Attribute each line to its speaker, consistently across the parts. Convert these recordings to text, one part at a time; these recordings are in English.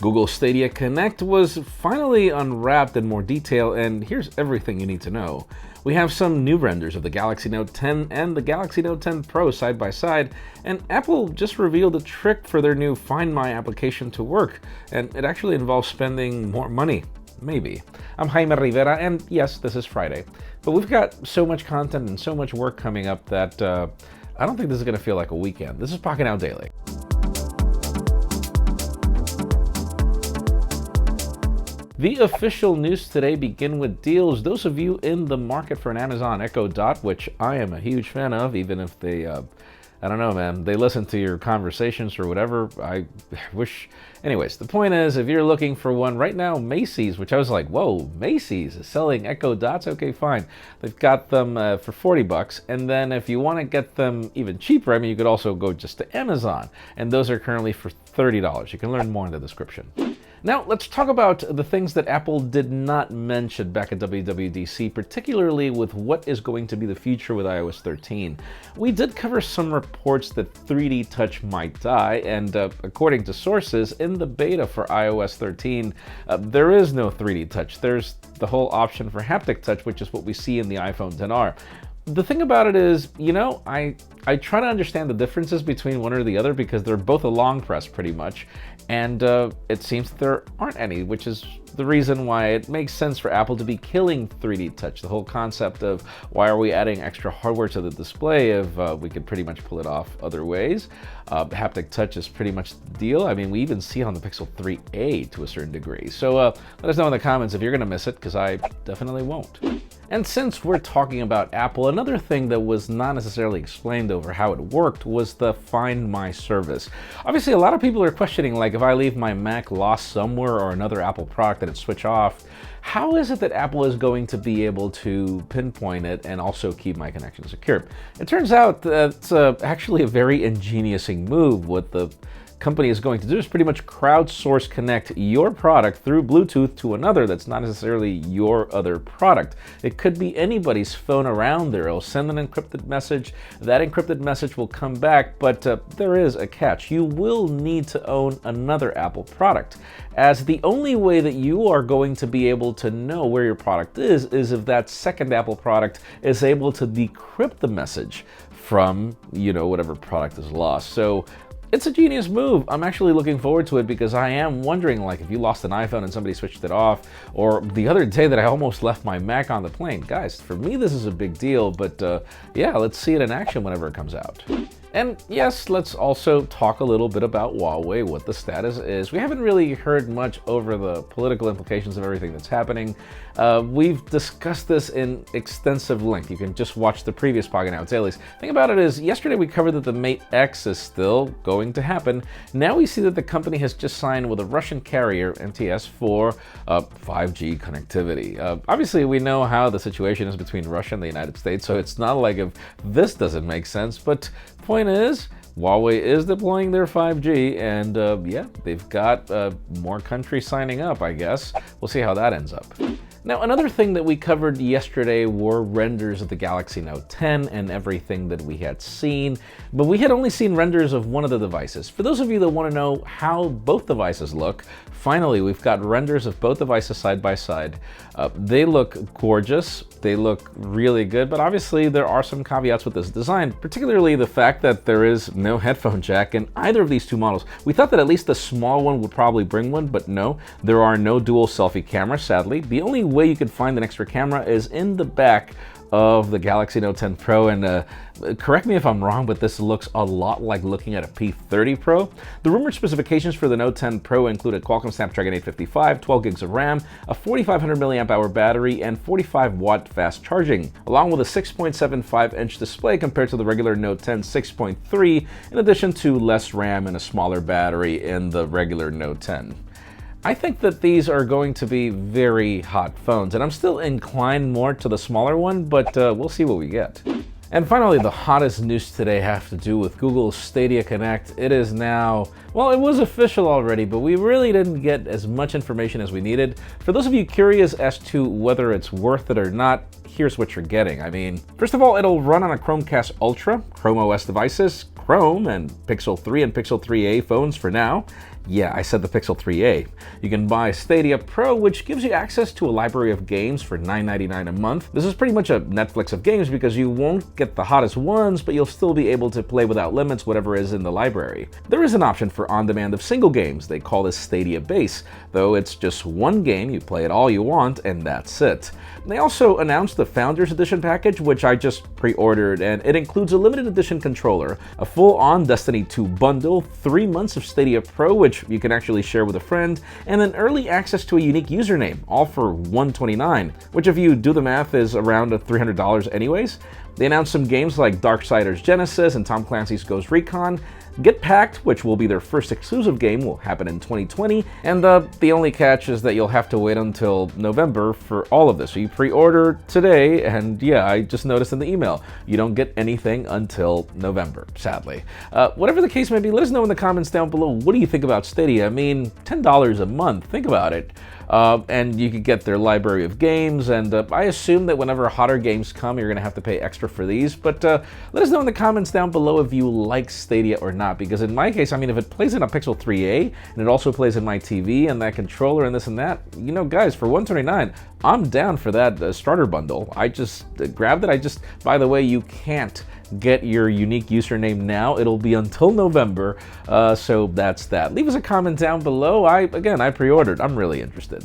Speaker 1: Google Stadia Connect was finally unwrapped in more detail, and here's everything you need to know. We have some new renders of the Galaxy Note 10 and the Galaxy Note 10 Pro side by side, and Apple just revealed a trick for their new Find My application to work, and it actually involves spending more money. Maybe. I'm Jaime Rivera, and yes, this is Friday, but we've got so much content and so much work coming up that I don't think this is going to feel like a weekend. This is Pocketnow Daily. The official news today begin with deals. Those of you in the market for an Amazon Echo Dot, which I am a huge fan of, even if they, I don't know, man, they listen to your conversations or whatever. I wish. Anyways, the point is, if you're looking for one right now, Macy's, which I was like, whoa, Macy's is selling Echo Dots? Okay, fine. They've got them for $40. And then if you want to get them even cheaper, I mean, you could also go just to Amazon. And those are currently for $30. You can learn more in the description. Now, let's talk about the things that Apple did not mention back at WWDC, particularly with what is going to be the future with iOS 13. We did cover some reports that 3D Touch might die, and according to sources, in the beta for iOS 13, there is no 3D Touch. There's the whole option for haptic touch, which is what we see in the iPhone XR. The thing about it is, you know, I try to understand the differences between one or the other because they're both a long press pretty much, and it seems there aren't any, which is the reason why it makes sense for Apple to be killing 3D Touch. The whole concept of why are we adding extra hardware to the display if we could pretty much pull it off other ways. Haptic touch is pretty much the deal. I mean, we even see it on the Pixel 3a to a certain degree. So let us know in the comments if you're going to miss it, because I definitely won't. And since we're talking about Apple, another thing that was not necessarily explained over how it worked was the Find My service. Obviously, a lot of people are questioning, like, if I leave my Mac lost somewhere or another Apple product that it switch off, how is it that Apple is going to be able to pinpoint it and also keep my connection secure? It turns out that it's actually a very ingenious move. What the company is going to do is pretty much crowdsource connect your product through Bluetooth to another that's not necessarily your other product. It could be anybody's phone around there. It'll send an encrypted message. That encrypted message will come back, but there is a catch. You will need to own another Apple product, as the only way that you are going to be able to know where your product is if that second Apple product is able to decrypt the message from, you know, whatever product is lost. So it's a genius move. I'm actually looking forward to it because I am wondering, like, if you lost an iPhone and somebody switched it off, or the other day that I almost left my Mac on the plane. Guys, for me this is a big deal, but yeah, let's see it in action whenever it comes out. And yes, let's also talk a little bit about Huawei, what the status is. We haven't really heard much over the political implications of everything that's happening. We've discussed this in extensive length. You can just watch the previous Pocketnow Dailies. The thing about it is, yesterday we covered that the Mate X is still going to happen. Now we see that the company has just signed with a Russian carrier, MTS, for 5G connectivity. Obviously, we know how the situation is between Russia and the United States, so it's not like if this doesn't make sense, but point is, Huawei is deploying their 5G, and yeah, they've got more countries signing up, I guess. We'll see how that ends up. Now, another thing that we covered yesterday were renders of the Galaxy Note 10 and everything that we had seen, but we had only seen renders of one of the devices. For those of you that want to know how both devices look, finally, we've got renders of both devices side by side. They look gorgeous, they look really good, but obviously there are some caveats with this design, particularly the fact that there is no headphone jack in either of these two models. We thought that at least the small one would probably bring one, but no, there are no dual selfie cameras, sadly. The only way you could find an extra camera is in the back of the Galaxy Note 10 Pro, and correct me if I'm wrong, but this looks a lot like looking at a P30 Pro. The rumored specifications for the Note 10 Pro include a Qualcomm Snapdragon 855, 12 gigs of RAM, a 4500 milliamp hour battery, and 45-watt fast charging, along with a 6.75-inch display compared to the regular Note 10 6.3, in addition to less RAM and a smaller battery in the regular Note 10. I think that these are going to be very hot phones, and I'm still inclined more to the smaller one, but we'll see what we get. And finally, the hottest news today have to do with Google's Stadia Connect. It is now, well, it was official already, but we really didn't get as much information as we needed. For those of you curious as to whether it's worth it or not, here's what you're getting. I mean, first of all, it'll run on a Chromecast Ultra, Chrome OS devices, Chrome and Pixel 3 and Pixel 3a phones for now. Yeah, I said the Pixel 3a. You can buy Stadia Pro, which gives you access to a library of games for $9.99 a month. This is pretty much a Netflix of games because you won't get the hottest ones, but you'll still be able to play without limits whatever is in the library. There is an option for on-demand of single games. They call this Stadia Base, though it's just one game, you play it all you want, and that's it. They also announced the Founders Edition package, which I just pre-ordered, and it includes a limited edition controller, a full-on Destiny 2 bundle, 3 months of Stadia Pro, which you can actually share with a friend, and then early access to a unique username, all for $129, which if you do the math is around $300 anyways. They announced some games like Darksiders Genesis and Tom Clancy's Ghost Recon. Get Packed, which will be their first exclusive game, will happen in 2020, and the only catch is that you'll have to wait until November for all of this. So you pre-order today, and yeah, I just noticed in the email, you don't get anything until November, sadly. Whatever the case may be, let us know in the comments down below, what do you think about Stadia? I mean, $10 a month, think about it. And you could get their library of games, and I assume that whenever hotter games come, you're going to have to pay extra for these, but let us know in the comments down below if you like Stadia or not, because in my case, I mean, if it plays in a Pixel 3a, and it also plays in my TV, and that controller, and this and that, you know, guys, for $129, I'm down for that starter bundle. I just grabbed it. By the way, you can't get your unique username now. It'll be until November, so that's that. Leave us a comment down below. I pre-ordered. I'm really interested.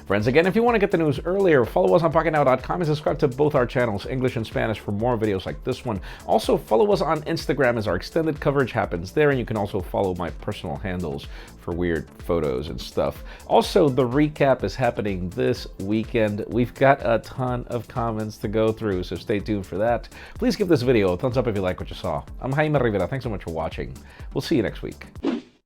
Speaker 1: Friends, again, if you want to get the news earlier, follow us on Pocketnow.com and subscribe to both our channels, English and Spanish, for more videos like this one. Also, follow us on Instagram as our extended coverage happens there, and you can also follow my personal handles for weird photos and stuff. Also, the recap is happening this weekend. We've got a ton of comments to go through, so stay tuned for that. Please give this video a thumbs up if you like what you saw. I'm Jaime Rivera. Thanks so much for watching. We'll see you next week.